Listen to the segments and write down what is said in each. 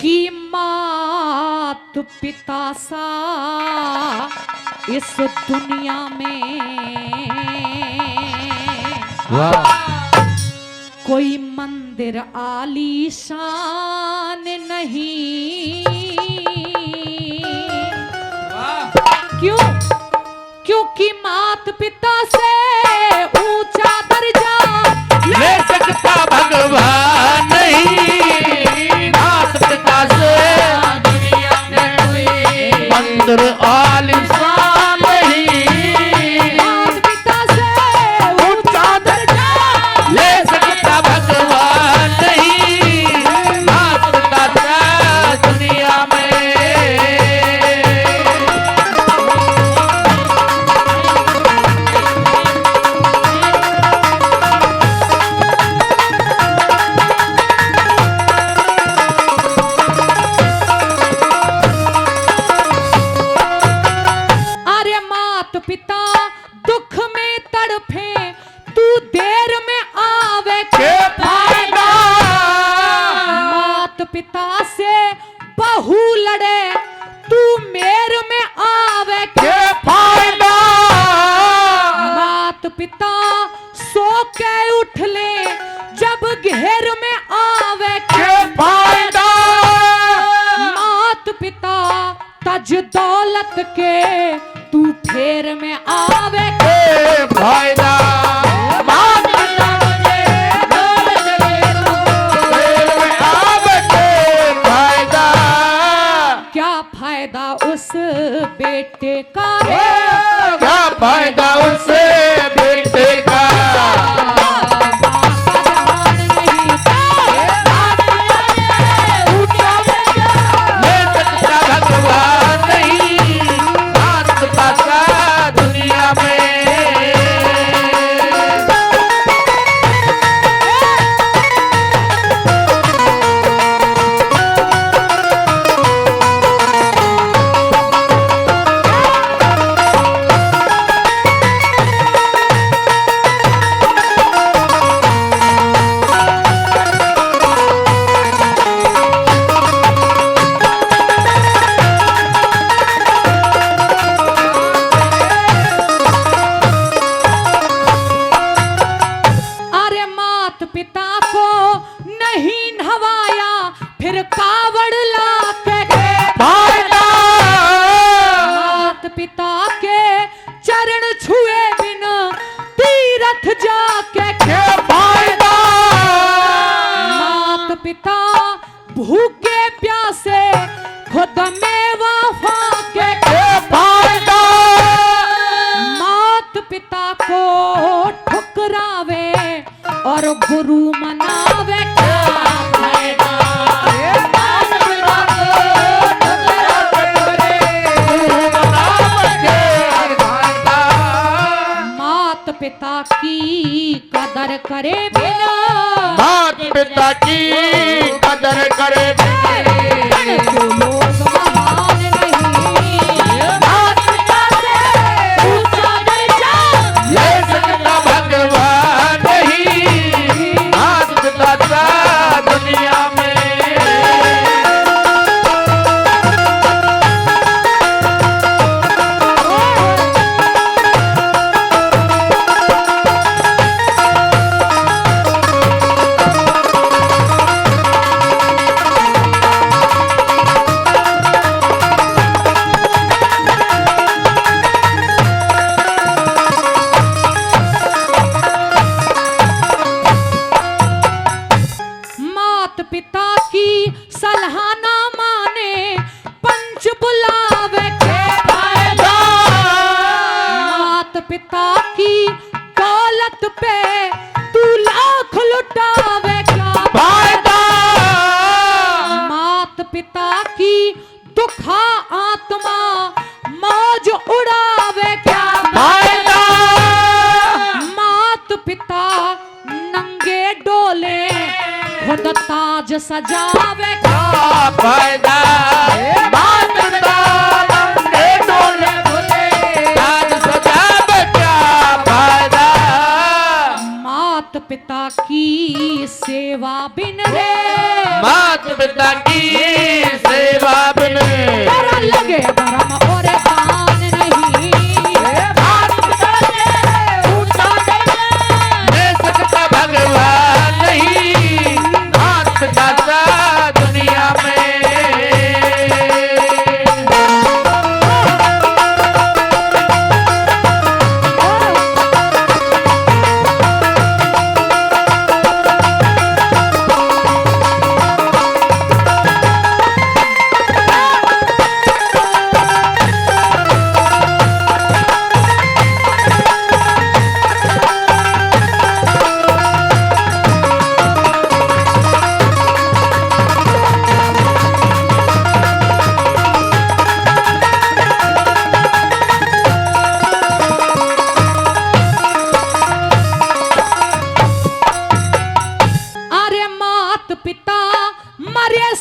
कि मात पिता सा इस दुनिया में कोई मंदिर आलीशान नहीं। क्यों? क्योंकि मात पिता से ऊंचा दर्जा ले सकता भगवान नहीं। मात पिता से दुनिया में कोई मंदिर आलीशान नहीं। मात पिता से ऊंचा दर्जा ले सकता भगवान नहीं। मात पिता से दुनिया में पिता दुख में तड़फे तू देर में आवे के फायदा। मात पिता से बहू लड़े तू मेर में आवे के फायदा। मात पिता सो के उठ ले जब घेर में आवे के फायदा। मात पिता तज दौलत के तू फेर में आवे के फायदा। मात पिता फेर में आवे के फायदा। क्या फायदा उस बेटे का रे? क्या फायदा उस बेटे का? ले सकता भगवान नहीं। मात पिता का दुनिया में पिता को नहीं नहवाया फिर कावड़ लाके फायदा। मात पिता के चरण छुए बिना तीरथ जाके के फायदा। मात पिता भूखे प्यासे खुद में वफा के फायदा। मात पिता को ठुकरावे और गुरु मनावे क्या फायदा। मात पिता की कदर करे बिना मात पिता की कदर करे लोग महान नहीं। मात पिता से ऊंचा दर्जा ले सकता भगवान नहीं। मात पिता का दुनिया में पिता की सलाह ना माने पंच बुलावे के फायदा। मात पिता की दौलत पे तू लाख लुटावे क्या फायदा। मात पिता की दुखा आत्मा मौज उड़ावे क्या फायदा। मात पिता नंगे डोले खुद ताज सजावे क्या फायदा। मात पिता नंगे डोले ताज सजावे क्या फायदा। मात पिता की सेवा बिन रे मात पिता की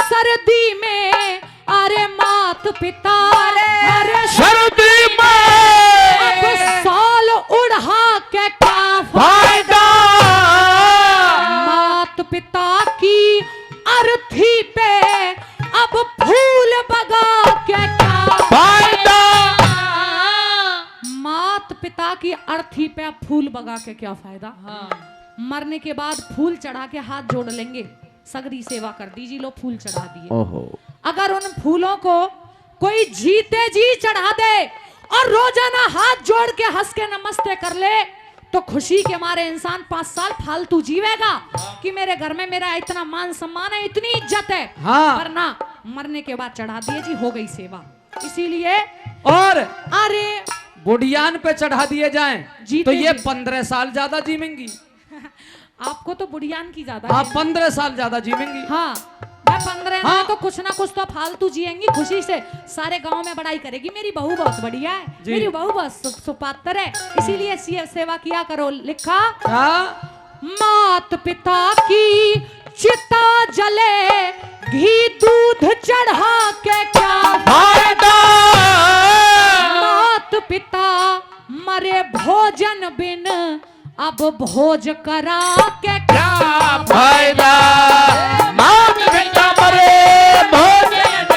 सर्दी में अरे मात पिता अरे सर्दी अब में साल उड़ा के क्या फायदा, मात पिता की अर्थी पे अब फूल बगा के क्या फायदा, मात पिता की अर्थी पे अब फूल बगा के क्या फायदा। मरने के बाद फूल चढ़ा के हाथ जोड़ लेंगे, सगरी सेवा कर दीजिए, लो फूल चढ़ा दिए। ओहो, अगर उन फूलों को कोई जीते जी चढ़ा दे और रोजाना हाथ जोड़ के हंस के नमस्ते कर ले तो खुशी के मारे इंसान 5 साल फालतू जीवेगा कि मेरे घर में मेरा इतना मान सम्मान है, इतनी इज्जत है। हाँ। पर ना, मरने के बाद चढ़ा दिए जी, हो गई सेवा। इसीलिए और अरे बुढ़ियान पे चढ़ा दिए जाएं जीते तो ये जी। 15 साल ज्यादा जीवेंगी। आपको तो बुढ़ियान की ज्यादा आप 15 साल ज्यादा जीवेंगी। हाँ, मैं 15 हाँ। में तो कुछ ना कुछ तो फालतू जिएंगी, खुशी से सारे गांव में बड़ाई करेगी, मेरी बहू बहुत बढ़िया है, जी। मेरी बहू बहुत सुपात्र है। इसीलिए सेवा किया करो। लिखा, हाँ, मात पिता की चिता जले घी दूध चढ़ा के क्या फायदा, मात पिता मरे भोजन बिन अब भोज करा के क्या फायदा, मात पिता मरे भोजन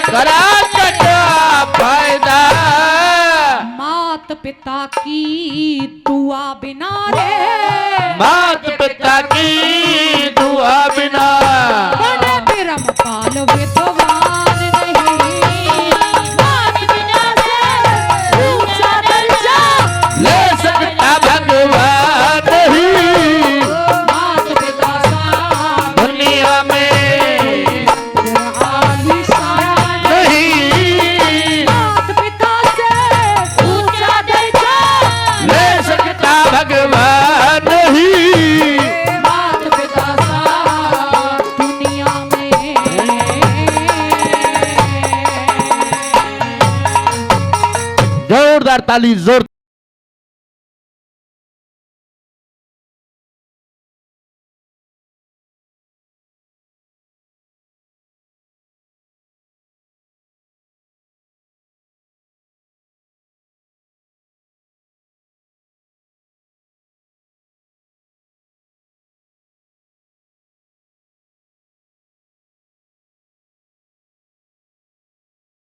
करा के क्या फायदा, मात पिता की दुआ बिना रे मात पिता की दुआ बिना बड़े बिरम पाल विद्वान नहीं, मात पिता से ऊंचा दर्जा ले सकता भगवान ही मात पिता सा दुनिया में आलिशान नहीं, मात पिता से ऊंचा दर्जा ले सकता भगवान ही मात पिता सा दुनिया में। जोरदार ताली, जोर